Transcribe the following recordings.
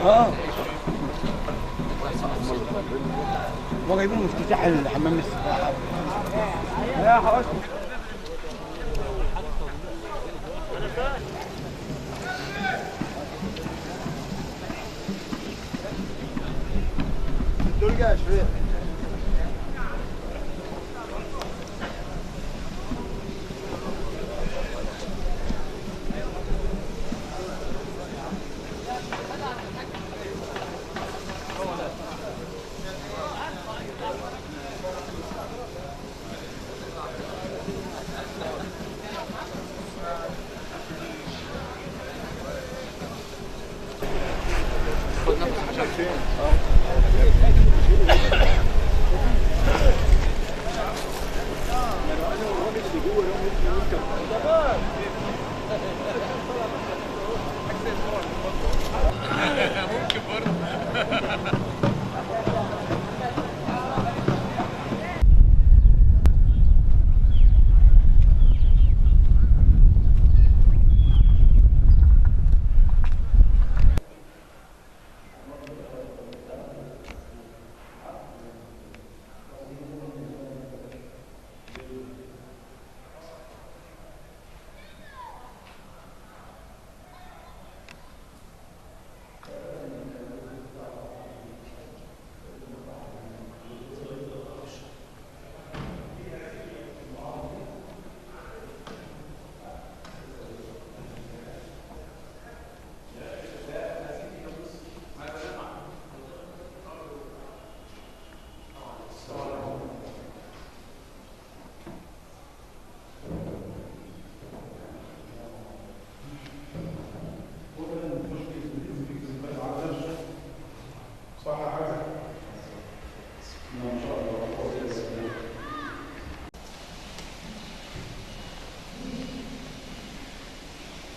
اه هو جايبين مفتاح الحمام السباحه يا حوش دول جاي شويه.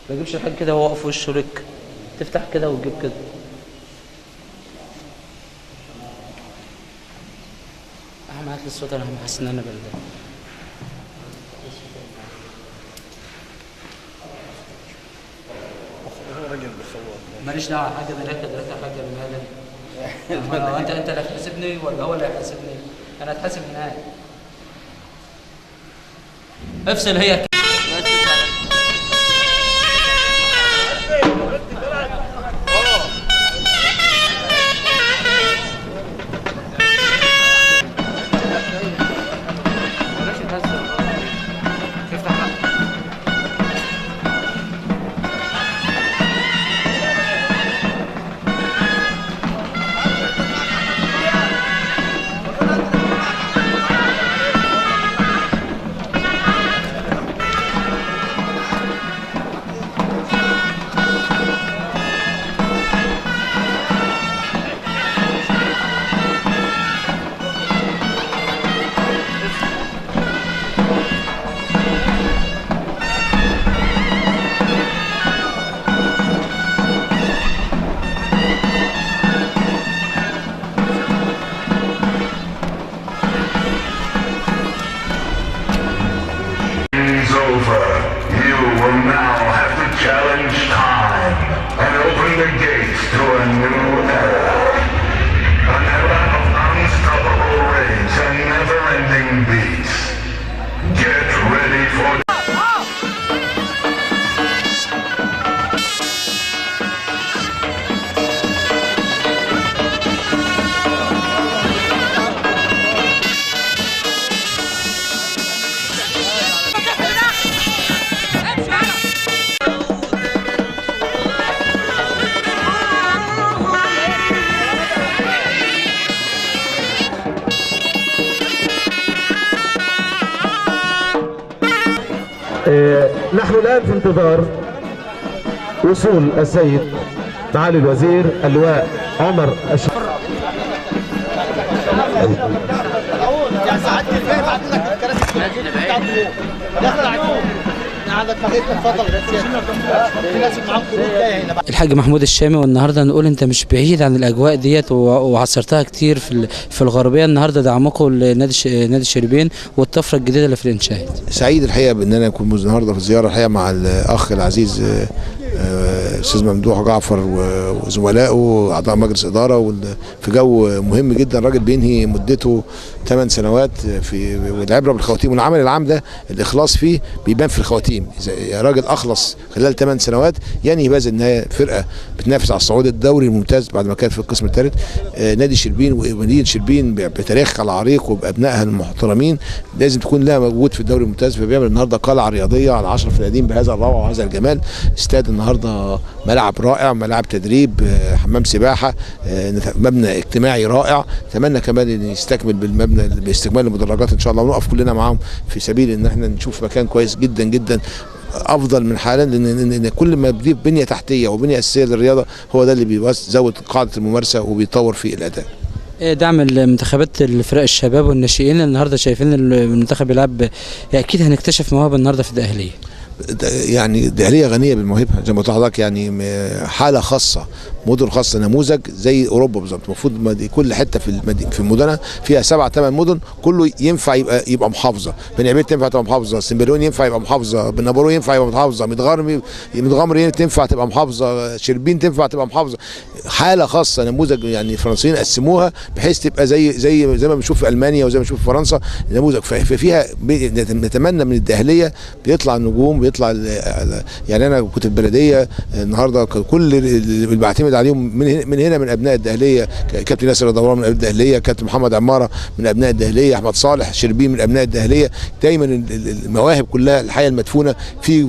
ما تجيبش الحاجة كده وهو واقف في وشه لك، تفتح كده وتجيب كده. أهم هات لي الصوت، أنا حاسس إن أنا بردان. ماليش دعوة حاجة دلوقتي حاجة من هذا. أنت اللي هتحاسبني ولا هو اللي هيحاسبني؟ أنا هتحاسب نهائي. افصل هي. نحن الآن في انتظار وصول السيد معالي الوزير اللواء عمر الشريف. يعني ساعات كفايه بعد لك الكراسي بتاعت داخل عليكم قاعدك فخيت اتفضل في ناس معاهم كروت جايه هنا. الحاج محمود الشامي، والنهارده نقول انت مش بعيد عن الاجواء ديت وعصرتها كتير في الغربيه. النهارده دعمكم لنادي الشربين والطفره الجديده اللي في الانشاءات. سعيد الحقيقه بان انا اكون النهارده في زياره الحقيقه مع الاخ العزيز استاذ ممدوح جعفر وزملائه اعضاء مجلس اداره، في جو مهم جدا. الراجل بينهي مدته 8 سنوات والعبره بالخواتيم، والعمل العام ده الاخلاص فيه بيبان في الخواتيم. اذا راجل اخلص خلال 8 سنوات ينهي بهذا النهايه فرقه بتنافس على الصعود الدوري الممتاز بعد ما كانت في القسم الثالث. نادي شربين ومدينه شربين بتاريخها العريق وبابنائها المحترمين لازم تكون لها موجود في الدوري الممتاز، فبيعمل النهارده قلعه رياضيه على 10 فنادين بهذا الروعه وهذا الجمال. استاد النهارده ملعب رائع، ملعب تدريب، حمام سباحه، مبنى اجتماعي رائع. اتمنى كمان ان يستكمل بالمبنى باستكمال المدرجات ان شاء الله، ونقف كلنا معاهم في سبيل ان احنا نشوف مكان كويس جدا جدا افضل من حالا، لان كل ما بنضيف بنيه تحتيه وبنيه اساسيه للرياضه هو ده اللي بيزود قاعده الممارسه وبيطور في الاداء. دعم المنتخبات الفرق الشباب والناشئين النهارده، شايفين المنتخب بيلعب، اكيد هنكتشف مواهب النهارده في الدقهليه. يعني الدقهليه غنيه بالموهبه زي ما قلت لحضرتك، يعني حاله خاصه، مدن خاصه، نموذج زي اوروبا بالظبط. المفروض كل حته في المدن فيها 7 8 مدن كله ينفع يبقى محافظه. بني عبيد تنفع تبقى محافظه، سمبريون ينفع يبقى محافظه، بنابورو ينفع يبقى محافظه، متغمر تنفع تبقى محافظه، شربين تنفع تبقى محافظه. حاله خاصه، نموذج. يعني الفرنسيين قسموها بحيث تبقى زي ما بنشوف في المانيا وزي ما بنشوف في فرنسا، نموذج. ففيها نتمنى من الدقهليه بيطلع النجوم، بيطلع يعني انا كنت البلديه النهارده كل اللي بعتمد عليهم من هنا من ابناء الدقهليه، كابتن ياسر دوران من ابناء الدقهليه، كابتن محمد عماره من ابناء الدقهليه، احمد صالح شربين من ابناء الدقهليه. دايما المواهب كلها الحقيقه المدفونه في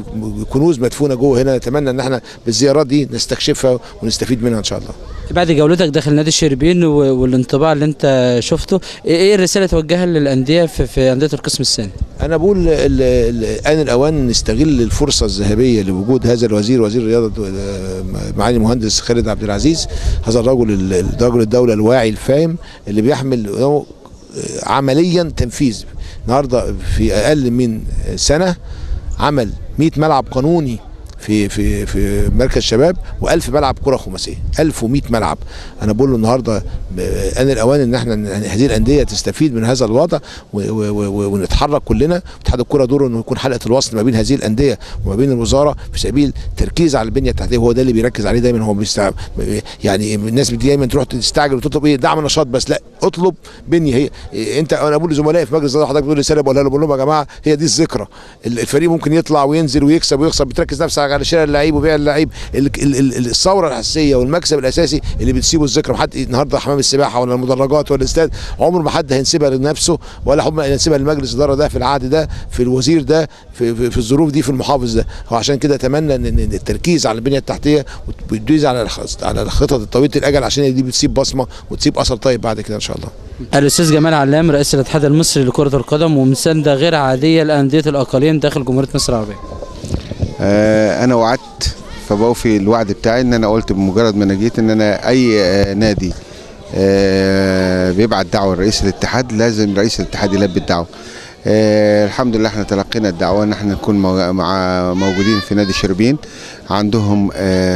كنوز مدفونه جوه هنا، نتمنى ان احنا بالزيارات دي نستكشفها ونستفيد منها ان شاء الله. بعد جولتك داخل نادي شربين والانطباع اللي انت شفته، ايه الرساله توجهها للانديه في انديه القسم الثاني؟ انا بقول ان الاوان نستغل الفرصه الذهبيه لوجود هذا الوزير، وزير الرياضه معالي المهندس خالد عبد العزيز. هذا رجل الدوله الواعي الفاهم اللي بيحمل عمليا تنفيذ. النهارده في اقل من سنه عمل 100 ملعب قانوني في مركز شباب و1000 ملعب كره خماسيه، 1100 ملعب. انا بقول له النهارده ان الاوان ان احنا هذه الانديه تستفيد من هذا الوضع ونتحرك كلنا. اتحاد الكره دوره انه يكون حلقه الوصل ما بين هذه الانديه وما بين الوزاره في سبيل تركيز على البنيه التحتيه، هو ده اللي بيركز عليه دايما. هو يعني الناس دايما تروح تستعجل وتطلب ايه، دعم نشاط بس، لا، اطلب بنيه. هي انت، انا بقول لزملائي في مجلس الاداره، حضرتك بتقول رساله بقول لهم يا جماعه هي دي الذكرى. الفريق ممكن يطلع وينزل ويكسب ويخسر، بتركز نفسك على شراء اللعيب وبيع اللعيب. الثوره الاساسيه والمكسب الاساسي اللي بتسيبه الذكرى. حد النهارده حمام السباحه ولا المدرجات ولا الاستاد عمر ما حد هينسبها لنفسه ولا حد هينسبها لمجلس الاداره ده، في العهد ده، في الوزير ده، في الظروف دي، في المحافظ ده. وعشان كده اتمنى ان التركيز على البنيه التحتيه والتركيز على الخطط الطويله الاجل، عشان دي بتسيب بصمه وتسيب اثر طيب بعد كده ان شاء الله. الاستاذ جمال علام رئيس الاتحاد المصري لكره القدم ومسانده غير عاديه لانديه الاقاليم داخل جمهوريه مصر العربيه. انا وعدت فبوفي الوعد بتاعي، ان انا قلت بمجرد ما انا جيت ان انا اي نادي بيبعت دعوه لرئيس الاتحاد لازم رئيس الاتحاد يلبي الدعوه. الحمد لله احنا تلقينا الدعوه ان احنا نكون موجودين في نادي شربين. عندهم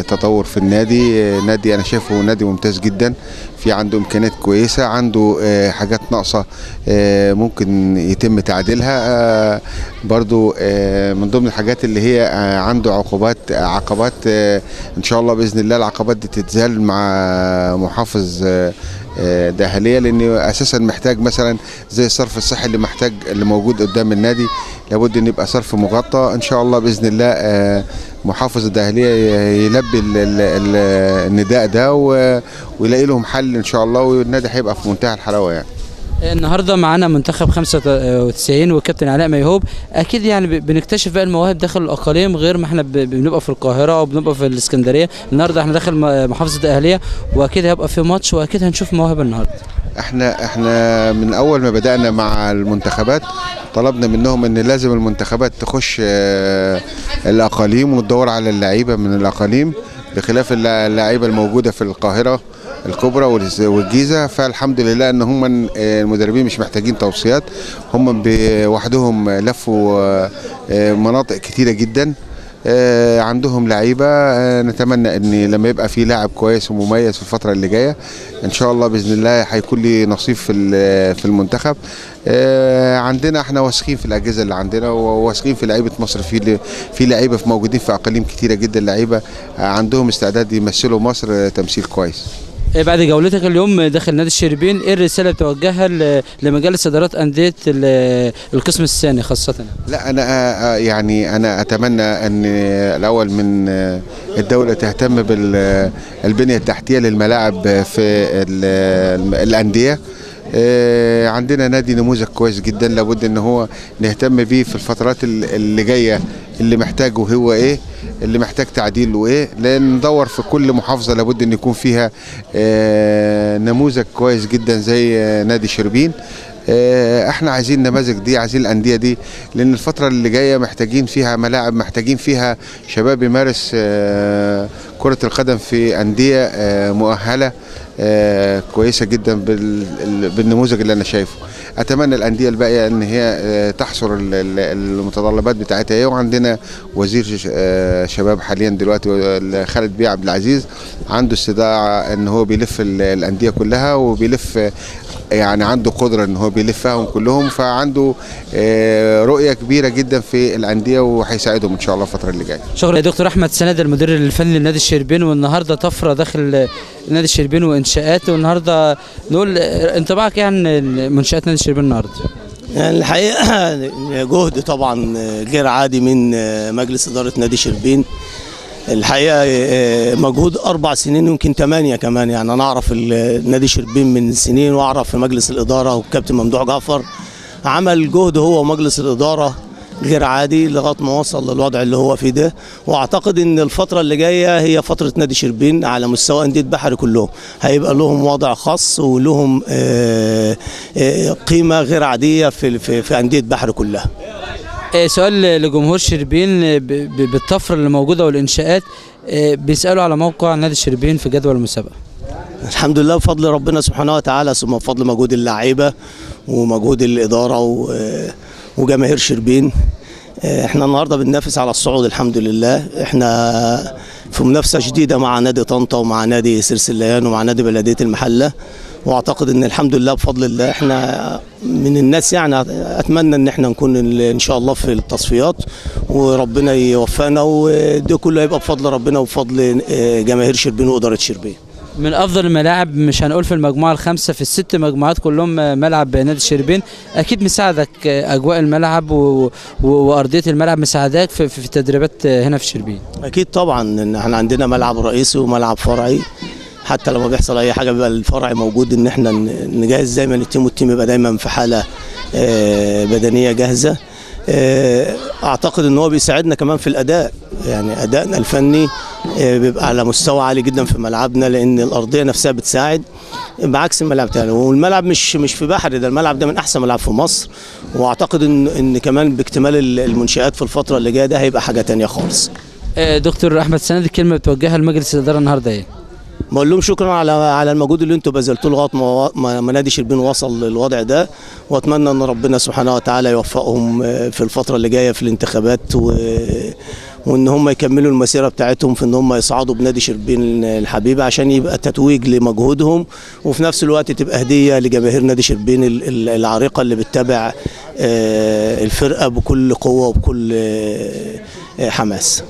تطور في النادي، نادي انا شايفه نادي ممتاز جدا، في عنده امكانيات كويسه، عنده حاجات ناقصه ممكن يتم تعديلها. برضو من ضمن الحاجات اللي هي عنده عقبات ان شاء الله باذن الله العقبات دي تتزال مع محافظ داخليه، لانه اساسا محتاج مثلا زي الصرف الصحي اللي موجود قدام النادي، لابد ان يبقى صرف مغطى. ان شاء الله باذن الله محافظ الداخليه يلبي النداء ده ويلاقي لهم حل ان شاء الله، والنادي هيبقى في منتهى الحلاوه يعني. النهارده معانا منتخب 95 والكابتن علاء ميهوب، اكيد يعني بنكتشف بقى المواهب داخل الاقاليم غير ما احنا بنبقى في القاهره او بنبقى في الاسكندريه. النهارده احنا داخل محافظه الدقهليه، واكيد هيبقى في ماتش واكيد هنشوف مواهب النهارده. احنا من اول ما بدانا مع المنتخبات طلبنا منهم ان لازم المنتخبات تخش الاقاليم وتدور على اللعيبه من الاقاليم، بخلاف اللعيبه الموجوده في القاهره الكبرى والجيزه. فالحمد لله ان هم المدربين مش محتاجين توصيات، هم بوحدهم لفوا مناطق كتيره جدا عندهم لعيبه، نتمنى ان لما يبقى في لاعب كويس ومميز في الفتره اللي جايه ان شاء الله باذن الله هيكون لي نصيب في المنتخب. عندنا احنا واثقين في الاجهزه اللي عندنا وواثقين في لعيبه مصر، في لعيبه موجودين في اقاليم كتيره جدا، لعيبه عندهم استعداد يمثلوا مصر تمثيل كويس. بعد جولتك اليوم داخل نادي الشربين، ايه الرساله اللي بتوجهها لمجالس ادارات انديه القسم الثاني خاصه؟ لا انا يعني انا اتمنى ان الاول من الدوله تهتم بالبنيه التحتيه للملاعب في الانديه. عندنا نادي نموذج كويس جدا، لابد ان هو نهتم بيه في الفترات اللي جايه، اللي محتاجه هو ايه، اللي محتاج تعديل وايه، لان ندور في كل محافظه لابد ان يكون فيها نموذج كويس جدا زي نادي شربين. احنا عايزين نماذج دي، عايزين الانديه دي، لان الفتره اللي جايه محتاجين فيها ملاعب، محتاجين فيها شباب يمارس كره القدم في انديه مؤهله كويسه جدا بالنموذج اللي انا شايفه. اتمنى الانديه الباقيه ان هي تحصر المتطلبات بتاعتها ايه. وعندنا وزير شباب حاليا دلوقتي خالد بيه عبد العزيز عنده استطاعه ان هو بيلف الانديه كلها، وبيلف يعني عنده قدره ان هو بيلفهم كلهم، فعنده رؤيه كبيره جدا في الانديه وهيساعدهم ان شاء الله الفتره اللي جايه. شكرا يا دكتور احمد سند المدير الفني لنادي الشربين، والنهارده طفره داخل نادي الشربين وانشاءاته، والنهارده نقول انطباعك ايه عن منشات نادي الشربين النهارده؟ يعني الحقيقه جهد طبعا غير عادي من مجلس اداره نادي الشربين. الحقيقه مجهود 4 سنين يمكن 8 كمان، يعني انا اعرف نادي الشربين من سنين، واعرف في مجلس الاداره والكابتن ممدوح جعفر عمل جهد هو ومجلس الاداره غير عادي لغايه ما وصل للوضع اللي هو فيه ده. واعتقد ان الفتره اللي جايه هي فتره نادي شربين على مستوى انديه بحري كلهم، هيبقى لهم وضع خاص ولهم قيمه غير عاديه في انديه بحري كلها. سؤال لجمهور شربين، بالطفره اللي موجوده والانشاءات بيسالوا على موقع نادي الشربين في جدول المسابقه. الحمد لله بفضل ربنا سبحانه وتعالى، ثم بفضل مجهود اللاعيبه ومجهود الاداره وجماهير شربين. احنا النهارده بننافس على الصعود الحمد لله. احنا في منافسه شديده مع نادي طنطا ومع نادي سرسليان ومع نادي بلديه المحله، واعتقد ان الحمد لله بفضل الله احنا من الناس، يعني اتمنى ان احنا نكون ان شاء الله في التصفيات وربنا يوفقنا، وده كله هيبقى بفضل ربنا وبفضل جماهير شربين واداره شربين. من افضل الملاعب، مش هنقول في المجموعه الخامسه، في ال6 مجموعات كلهم ملعب نادي الشربين، اكيد مساعدك اجواء الملعب وارضيه الملعب مساعداك في التدريبات هنا في شربين. اكيد طبعا، احنا عندنا ملعب رئيسي وملعب فرعي، حتى لما بيحصل اي حاجه بيبقى الفرع موجود ان احنا نجهز دايما التيم، والتيم يبقى دايما في حاله بدنيه جاهزه. اعتقد ان هو بيساعدنا كمان في الاداء، يعني ادائنا الفني بيبقى على مستوى عالي جدا في ملعبنا، لان الارضيه نفسها بتساعد بعكس الملعب الثاني. والملعب مش في بحري، ده الملعب ده من احسن ملعب في مصر، واعتقد ان كمان باكتمال المنشآت في الفتره اللي جايه ده هيبقى حاجه ثانيه خالص. دكتور احمد سند، الكلمه بتوجهها لمجلس الاداره النهارده ايه؟ بقول لهم شكرا على المجهود اللي انتم بذلتوه لغايه ما نادي شربين وصل للوضع ده، واتمنى ان ربنا سبحانه وتعالى يوفقهم في الفتره اللي جايه في الانتخابات، وان هم يكملوا المسيره بتاعتهم في ان هم يصعدوا بنادي شربين الحبيبه، عشان يبقى تتويج لمجهودهم، وفي نفس الوقت تبقى هديه لجماهير نادي شربين العريقه اللي بتتابع الفرقه بكل قوه وبكل حماس.